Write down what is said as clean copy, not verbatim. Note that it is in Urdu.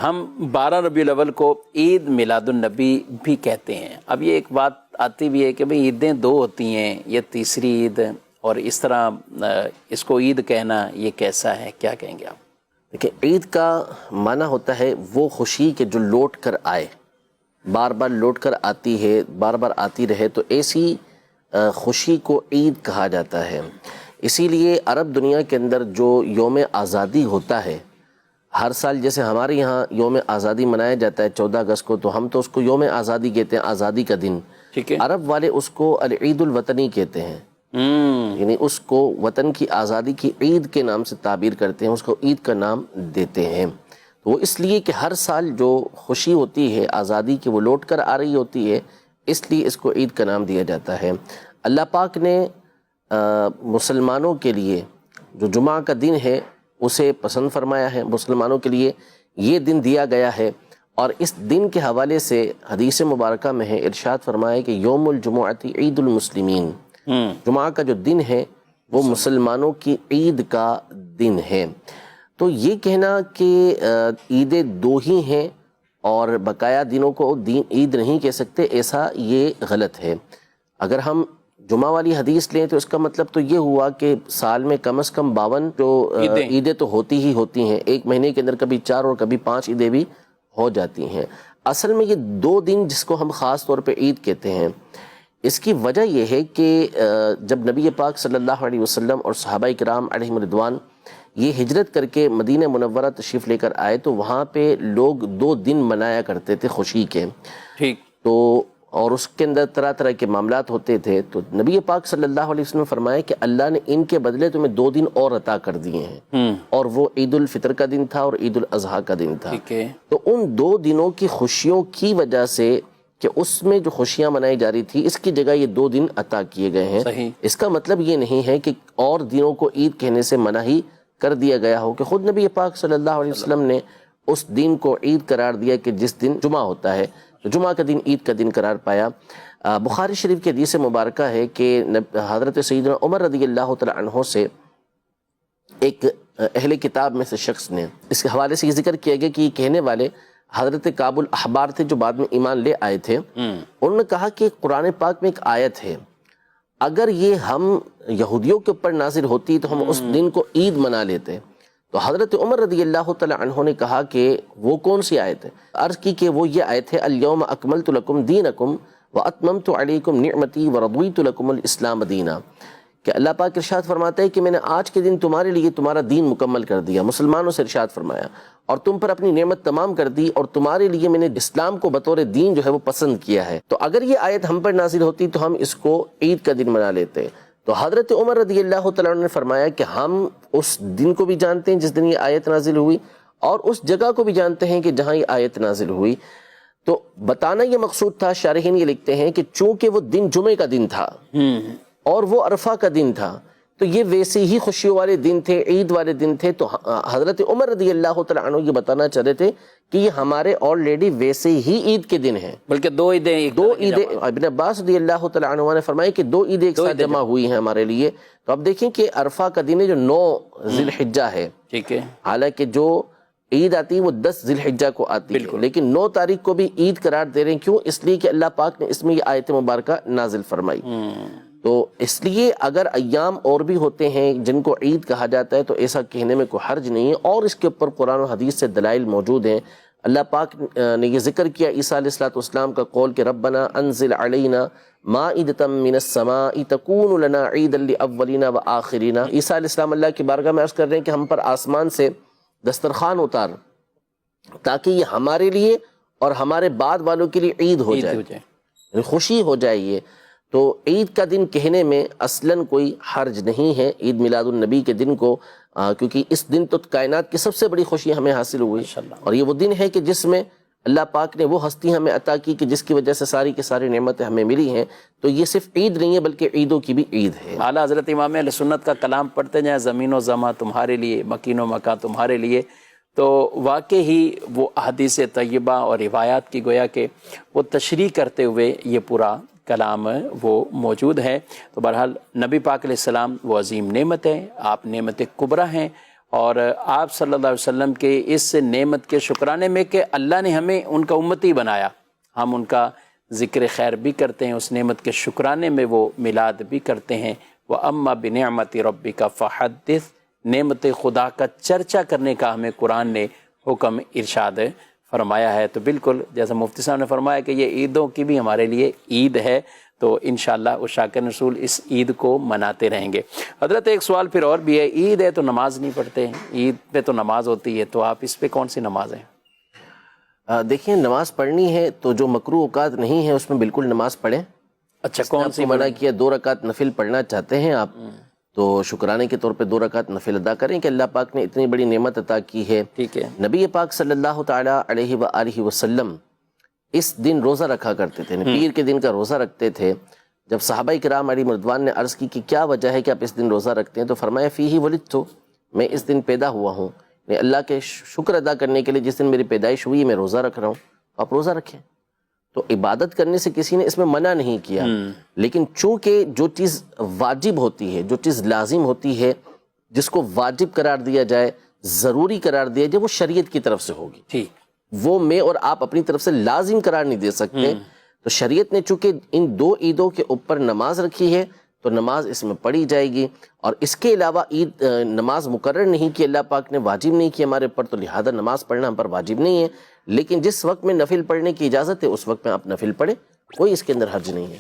ہم 12 ربیع الاول کو عید میلاد النبی بھی کہتے ہیں. اب یہ ایک بات آتی بھی ہے کہ بھئی عیدیں دو ہوتی ہیں، یہ تیسری عید، اور اس طرح اس کو عید کہنا یہ کیسا ہے، کیا کہیں گے آپ؟ دیکھیں، عید کا معنی ہوتا ہے وہ خوشی کہ جو لوٹ کر آئے، بار بار لوٹ کر آتی ہے، بار بار آتی رہے، تو ایسی خوشی کو عید کہا جاتا ہے. اسی لیے عرب دنیا کے اندر جو یوم آزادی ہوتا ہے، ہر سال جیسے ہمارے یہاں یوم آزادی منایا جاتا ہے 14 اگست کو، تو ہم تو اس کو یوم آزادی کہتے ہیں، آزادی کا دن. ٹھیک ہے. عرب والے اس کو العید الوطنی کہتے ہیں، یعنی اس کو وطن کی آزادی کی عید کے نام سے تعبیر کرتے ہیں، اس کو عید کا نام دیتے ہیں. تو وہ اس لیے کہ ہر سال جو خوشی ہوتی ہے آزادی کی وہ لوٹ کر آ رہی ہوتی ہے، اس لیے اس کو عید کا نام دیا جاتا ہے. اللہ پاک نے مسلمانوں کے لیے جو جمعہ کا دن ہے اسے پسند فرمایا ہے، مسلمانوں کے لیے یہ دن دیا گیا ہے. اور اس دن کے حوالے سے حدیث مبارکہ میں ہے، ارشاد فرمایا کہ یوم الجمعۃ عید المسلمین، جمعہ کا جو دن ہے وہ مسلمانوں کی عید کا دن ہے. تو یہ کہنا کہ عیدیں دو ہی ہیں اور بقایا دنوں کو عید نہیں کہہ سکتے، ایسا یہ غلط ہے. اگر ہم جمعہ والی حدیث لیں تو اس کا مطلب تو یہ ہوا کہ سال میں کم از کم 52 جو عیدیں تو ہوتی ہی ہوتی ہیں، ایک مہینے کے اندر کبھی 4 اور کبھی 5 عیدیں بھی ہو جاتی ہیں. اصل میں یہ 2 دن جس کو ہم خاص طور پہ عید کہتے ہیں، اس کی وجہ یہ ہے کہ جب نبی پاک صلی اللہ علیہ وسلم اور صحابہ کرام علیہم رضوان یہ ہجرت کر کے مدینہ منورہ تشریف لے کر آئے تو وہاں پہ لوگ 2 دن منایا کرتے تھے خوشی کے. ٹھیک. تو اور اس کے اندر طرح طرح کے معاملات ہوتے تھے. تو نبی پاک صلی اللہ علیہ وسلم نے فرمایا کہ اللہ نے ان کے بدلے تمہیں 2 دن اور عطا کر دیے ہیں، اور وہ عید الفطر کا دن تھا اور عید الاضحیٰ کا دن تھا. تو ان 2 دنوں کی خوشیوں کی وجہ سے کہ اس میں جو خوشیاں منائی جا رہی تھی، اس کی جگہ یہ 2 دن عطا کیے گئے ہیں. صحیح. اس کا مطلب یہ نہیں ہے کہ اور دنوں کو عید کہنے سے منع ہی کر دیا گیا ہو، کہ خود نبی پاک صلی اللہ علیہ وسلم نے اس دن کو عید قرار دیا کہ جس دن جمعہ ہوتا ہے، تو جمعہ کا دن عید کا دن قرار پایا. بخاری شریف کی حدیث مبارکہ ہے کہ حضرت سیدنا عمر رضی اللہ تعالی عنہ سے ایک اہل کتاب میں سے شخص نے، اس کے حوالے سے یہ ذکر کیا گیا کہ یہ کہنے والے حضرت کعب الاحبار تھے جو بعد میں ایمان لے آئے تھے. انہوں نے کہا کہ قرآن پاک میں ایک آیت ہے، اگر یہ ہم یہودیوں کے اوپر نازل ہوتی تو ہم اس دن کو عید منا لیتے. تو حضرت عمر رضی اللہ تعالی عنہ نے کہا کہ وہ کون سی آیت ہے؟ عرض کی کہ وہ یہ آیت ہے، الیوم اکملت لکم دینکم واتممت علیکم نعمتی ورضیت لکم الاسلام دینا، کہ اللہ پاک ارشاد فرماتا ہے کہ میں نے آج کے دن تمہارے لیے تمہارا دین مکمل کر دیا، مسلمانوں سے ارشاد فرمایا، اور تم پر اپنی نعمت تمام کر دی، اور تمہارے لیے میں نے اسلام کو بطور دین جو ہے وہ پسند کیا ہے. تو اگر یہ آیت ہم پر نازل ہوتی تو ہم اس کو عید کا دن منا لیتے. تو حضرت عمر رضی اللہ تعالیٰ عنہ نے فرمایا کہ ہم اس دن کو بھی جانتے ہیں جس دن یہ آیت نازل ہوئی، اور اس جگہ کو بھی جانتے ہیں کہ جہاں یہ آیت نازل ہوئی. تو بتانا یہ مقصود تھا، شارحین یہ لکھتے ہیں کہ چونکہ وہ دن جمعے کا دن تھا اور وہ عرفہ کا دن تھا، تو یہ ویسے ہی خوشیوں والے دن تھے، عید والے دن تھے. تو حضرت عمر رضی اللہ تعالیٰ عنہ یہ بتانا چاہ رہے تھے کہ یہ ہمارے آلریڈی ویسے ہی عید کے دن ہیں، بلکہ 2 عیدیں. ابن عباس رضی اللہ تعالیٰ عنہ نے فرمایا کہ 2 عیدیں ایک ساتھ جمع ہوئی ہیں ہمارے لیے. تو اب دیکھیں کہ عرفہ کا دن ہے جو 9 ذی الحجہ ہے، ٹھیک ہے، حالانکہ جو عید آتی ہے وہ 10 ذی الحجہ کو آتی ہے، لیکن 9 تاریخ کو بھی عید قرار دے رہے ہیں. کیوں؟ اس لیے کہ اللہ پاک نے اس میں یہ آیت مبارکہ نازل فرمائی. تو اس لیے اگر ایام اور بھی ہوتے ہیں جن کو عید کہا جاتا ہے تو ایسا کہنے میں کوئی حرج نہیں ہے، اور اس کے اوپر قرآن و حدیث سے دلائل موجود ہیں. اللہ پاک نے یہ ذکر کیا عیسیٰ علیہ السلام کا قول کہ ربنا انزل علینا مائدۃ من السماء تکون لنا عیدا لاولنا وآخرنا. عیسیٰ علیہ السلام اللہ کی بارگاہ میں عرض کر رہے ہیں کہ ہم پر آسمان سے دسترخوان اتار تاکہ یہ ہمارے لیے اور ہمارے بعد والوں کے لیے عید ہو جائے، خوشی ہو جائے. یہ تو عید کا دن کہنے میں اصلاً کوئی حرج نہیں ہے، عید میلاد النبی کے دن کو، کیونکہ اس دن تو کائنات کی سب سے بڑی خوشی ہمیں حاصل ہوئی، اور یہ وہ دن ہے کہ جس میں اللہ پاک نے وہ ہستی ہمیں عطا کی کہ جس کی وجہ سے ساری کی ساری نعمتیں ہمیں ملی ہیں. تو یہ صرف عید نہیں ہے بلکہ عیدوں کی بھی عید ہے. اعلیٰ حضرت امام اہل سنت کا کلام پڑھتے جائیں، زمین و زماں تمہارے لیے، مکین و مکان تمہارے لیے. تو واقعی ہی وہ احادیث طیبہ اور روایات کی گویا کہ وہ تشریح کرتے ہوئے یہ پورا کلام وہ موجود ہے. تو بہرحال نبی پاک علیہ السلام وہ عظیم نعمت ہے، آپ نعمت کبریٰ ہیں، اور آپ صلی اللہ علیہ وسلم کے اس نعمت کے شکرانے میں کہ اللہ نے ہمیں ان کا امتی بنایا، ہم ان کا ذکر خیر بھی کرتے ہیں، اس نعمت کے شکرانے میں وہ میلاد بھی کرتے ہیں۔ وَأَمَّا بِنِعْمَةِ رَبِّكَ فَحَدِّثْ، نعمت خدا کا چرچا کرنے کا ہمیں قرآن نے حکم ارشاد فرمایا ہے۔ تو بالکل جیسا مفتی صاحب نے فرمایا کہ یہ عیدوں کی بھی ہمارے لیے عید ہے، تو انشاءاللہ عشاق رسول اس عید کو مناتے رہیں گے۔ حضرت ایک سوال پھر اور بھی ہے، عید ہے تو نماز نہیں پڑھتے ہیں، عید پہ تو نماز ہوتی ہے، تو آپ اس پہ کون سی نماز ہیں؟ دیکھیں نماز پڑھنی ہے تو جو مکروہ اوقات نہیں ہے اس میں بالکل نماز پڑھیں۔ اچھا کون سی منع کیا 2 رکعت نفل پڑھنا چاہتے ہیں آپ تو شکرانے کے طور پہ 2 رکعت نفل ادا کریں کہ اللہ پاک نے اتنی بڑی نعمت عطا کی ہے۔ ٹھیک ہے۔ نبی پاک صلی اللہ تعالیٰ علیہ وآلہ وسلم اس دن روزہ رکھا کرتے تھے، پیر کے دن کا روزہ رکھتے تھے۔ جب صحابہ کرام علی مردوان نے عرض کی کہ کیا وجہ ہے کہ آپ اس دن روزہ رکھتے ہیں، تو فرمایا فیہ ولدت، میں اس دن پیدا ہوا ہوں، میں اللہ کے شکر ادا کرنے کے لیے جس دن میری پیدائش ہوئی میں روزہ رکھ رہا ہوں، آپ روزہ رکھیں۔ تو عبادت کرنے سے کسی نے اس میں منع نہیں کیا، لیکن چونکہ جو چیز واجب ہوتی ہے، جو چیز لازم ہوتی ہے، جس کو واجب قرار دیا جائے، ضروری قرار دیا جائے، وہ شریعت کی طرف سے ہوگی، ٹھیک، وہ میں اور آپ اپنی طرف سے لازم قرار نہیں دے سکتے۔ تو شریعت نے چونکہ ان 2 عیدوں کے اوپر نماز رکھی ہے تو نماز اس میں پڑھی جائے گی، اور اس کے علاوہ عید نماز مقرر نہیں کی، اللہ پاک نے واجب نہیں کی ہمارے اوپر، تو لہذا نماز پڑھنا ہم پر واجب نہیں ہے، لیکن جس وقت میں نفل پڑھنے کی اجازت ہے اس وقت میں آپ نفل پڑھیں، کوئی اس کے اندر حرج نہیں ہے۔